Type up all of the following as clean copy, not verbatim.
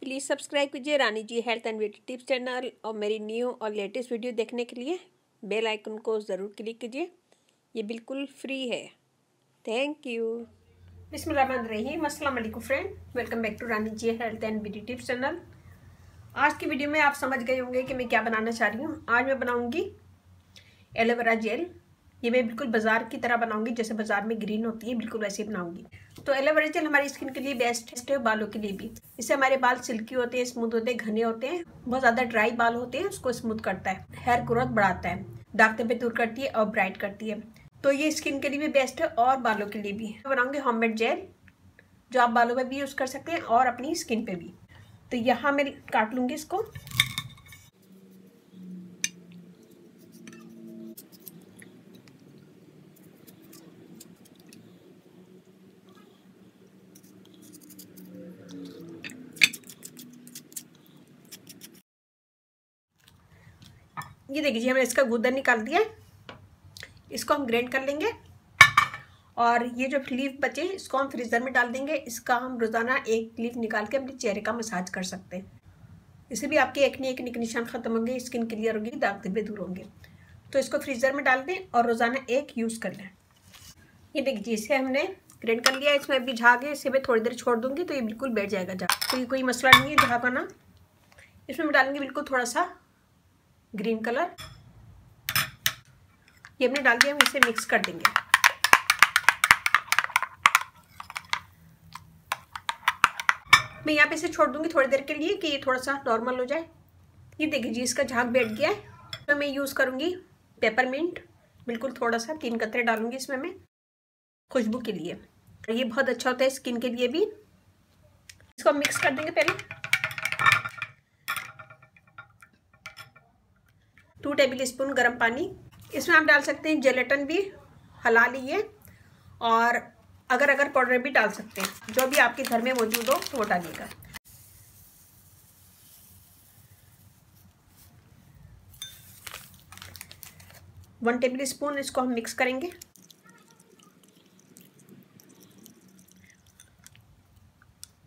Please subscribe कीजिए Rani ji health and beauty tips channel और मेरी न्यू और लेटेस्ट वीडियो देखने के लिए बेल आइकन को ज़रूर क्लिक कीजिए। ये बिल्कुल फ्री है। Thank you. बिस्मिल्लाहिर्रहमानिर्रहीम। अस्सलाम वालेकुम friend, welcome back to Rani ji health and beauty tips channel. आज की वीडियो में आप समझ गए होंगे कि मैं क्या बनाना चाह रही हूँ। आज मैं बनाऊँगी एलोवेरा जेल। ये मैं बिल्कुल बाजार की तरह बनाऊंगी, जैसे बाजार में ग्रीन होती है बिल्कुल वैसे ही बनाऊंगी। तो एलोवेरा जेल हमारी स्किन के लिए बेस्ट है, बालों के लिए भी। इससे हमारे बाल सिल्की होते हैं, स्मूथ होते हैं, घने होते हैं। बहुत ज़्यादा ड्राई बाल होते हैं उसको स्मूथ करता है, हेयर ग्रोथ बढ़ाता है, दाग धब्बे दूर करती है और ब्राइट करती है। तो ये स्किन के लिए भी बेस्ट है और बालों के लिए भी। बनाऊंगी होममेड जेल जो आप बालों में भी यूज़ कर सकते हैं और अपनी स्किन पे भी। तो यहाँ मैं काट लूँगी इसको। ये देखिए हमने इसका गूदा निकाल दिया है। इसको हम ग्राइंड कर लेंगे और ये जो लीफ बचे इसको हम फ्रीज़र में डाल देंगे। इसका हम रोज़ाना एक लीफ निकाल के अपने चेहरे का मसाज कर सकते हैं। इससे भी आपके एक निशान ख़त्म होंगे, स्किन क्लियर होगी, दाग धब्बे दूर होंगे। तो इसको फ्रीज़र में डाल दें और रोज़ाना एक यूज़ कर लें। ये देखिए इसे हमने ग्राइंड कर लिया। इसमें अभी झाग है, इसे मैं थोड़ी देर छोड़ दूँगी तो ये बिल्कुल बैठ जाएगा झाग। तो ये कोई मसला नहीं है झाग आना। इसमें मैं डालूँगी बिल्कुल थोड़ा सा ग्रीन कलर। ये हमने डाल दिया, हम इसे मिक्स कर देंगे। मैं यहाँ पे इसे छोड़ दूंगी थोड़ी देर के लिए कि ये थोड़ा सा नॉर्मल हो जाए। ये देखिए जी इसका झाग बैठ गया है। तो मैं यूज़ करूँगी पेपरमिंट, बिल्कुल थोड़ा सा 3 कतरे डालूंगी इसमें मैं खुशबू के लिए। ये बहुत अच्छा होता है स्किन के लिए भी। इसको मिक्स कर देंगे पहले। 2 टेबल स्पून गर्म पानी। इसमें आप डाल सकते हैं जेलेटिन भी, हलाल ही है, और अगर पाउडर भी डाल सकते हैं, जो भी आपके घर में मौजूद हो तो वो डालिएगा। वन टेबल स्पून इसको हम मिक्स करेंगे।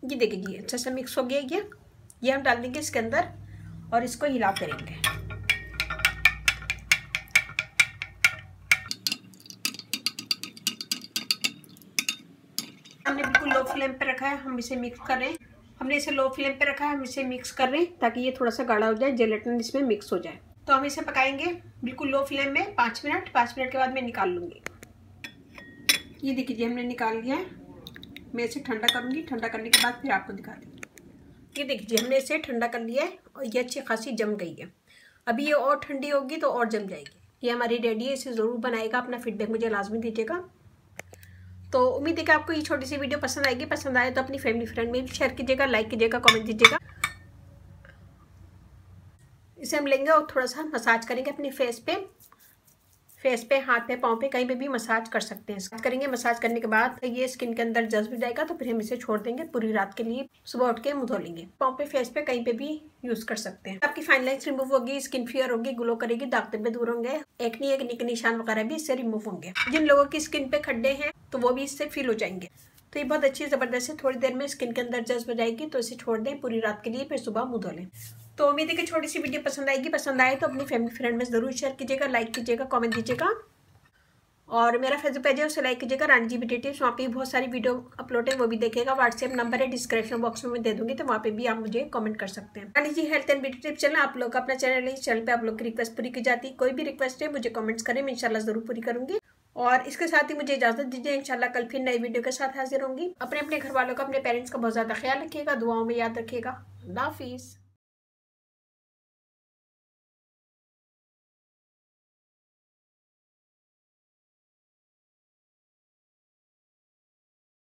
ये देखिए जी अच्छा सा मिक्स हो गया। ये हम डाल देंगे इसके अंदर और इसको हिला करेंगे। हमने बिल्कुल लो फ्लेम पे रखा है, हम इसे मिक्स कर रहे हैं। हमने इसे लो फ्लेम पे रखा है, हम इसे मिक्स कर रहे हैं ताकि ये थोड़ा सा गाढ़ा हो जाए, जेलेटिन इसमें मिक्स हो जाए। तो हम इसे पकाएंगे बिल्कुल लो फ्लेम में 5 मिनट। 5 मिनट के बाद मैं निकाल लूँगी। ये देखिए हमने निकाल लिया है। मैं इसे ठंडा करूँगी, ठंडा करने के बाद फिर आपको दिखा दूँगी। ये देखिए हमने इसे ठंडा कर लिया है और ये अच्छी खासी जम गई है। अभी ये और ठंडी होगी तो और जम जाएगी। ये हमारी रेडी है, इसे ज़रूर बनाएगा। अपना फीडबैक मुझे लाजमी दीजिएगा। तो उम्मीद है कि आपको ये छोटी सी वीडियो पसंद आएगी। पसंद आए तो अपनी फैमिली फ्रेंड में भी शेयर कीजिएगा, लाइक कीजिएगा, कमेंट दीजिएगा। इसे हम लेंगे और थोड़ा सा मसाज करेंगे अपने फेस पे, हाथ पे, पाँव पे, कहीं पे भी मसाज कर सकते हैं। मसाज करेंगे। मसाज करने के बाद ये स्किन के अंदर जज्ब जाएगा तो फिर हम इसे छोड़ देंगे पूरी रात के लिए। सुबह उठ के मुँह धो लेंगे। पाँव पे, फेस पे, कहीं पे भी यूज कर सकते हैं। आपकी फाइन लाइन्स रिमूव होगी, स्किन फेयर होगी, ग्लो करेगी, दाग धब्बे दूर होंगे, एक निशान वगैरह भी इससे रिमूव होंगे। जिन लोगों की स्किन पे खड्डे हैं तो वो भी इससे फील हो जाएंगे। तो ये बहुत अच्छी ज़बरदस्त है। थोड़ी देर में स्किन के अंदर जज्ब हो जाएगी तो इसे छोड़ दें पूरी रात के लिए, फिर सुबह मुँह धो लें। तो उम्मीद है कि छोटी सी वीडियो पसंद आएगी। पसंद आए तो अपनी फैमिली फ्रेंड में ज़रूर शेयर कीजिएगा, लाइक कीजिएगा, कमेंट दीजिएगा। और मेरा फेसबुक पेज है उसे लाइक कीजिएगा, रानी जी ब्यूटी टिप्स। वहाँ पे बहुत सारी वीडियो अपलोड है, वो भी देखिएगा। व्हाट्सएप नंबर है डिस्क्रिप्शन बॉक्स में मैं दे दूँगी, तो वहाँ पे भी आप मुझे कमेंट कर सकते हैं। Rani ji health and beauty tips channel आप लोग का अपना चैनल है। इस चैनल पे आप लोग की रिक्वेस्ट पूरी की जाती है। कोई भी रिक्वेस्ट है मुझे कमेंट्स करें, मैं इंशाल्लाह ज़रूर पूरी करूँगी। और इसके साथ ही मुझे इजाज़त दीजिए। इंशाल्लाह कल फिर नई वीडियो के साथ हाजिर होंगी। अपने घर वालों का, अपने पेरेंट्स का बहुत ज़्यादा ख्याल रखिएगा, दुआओं में याद रखिएगा। अल्लाह हाफिज़।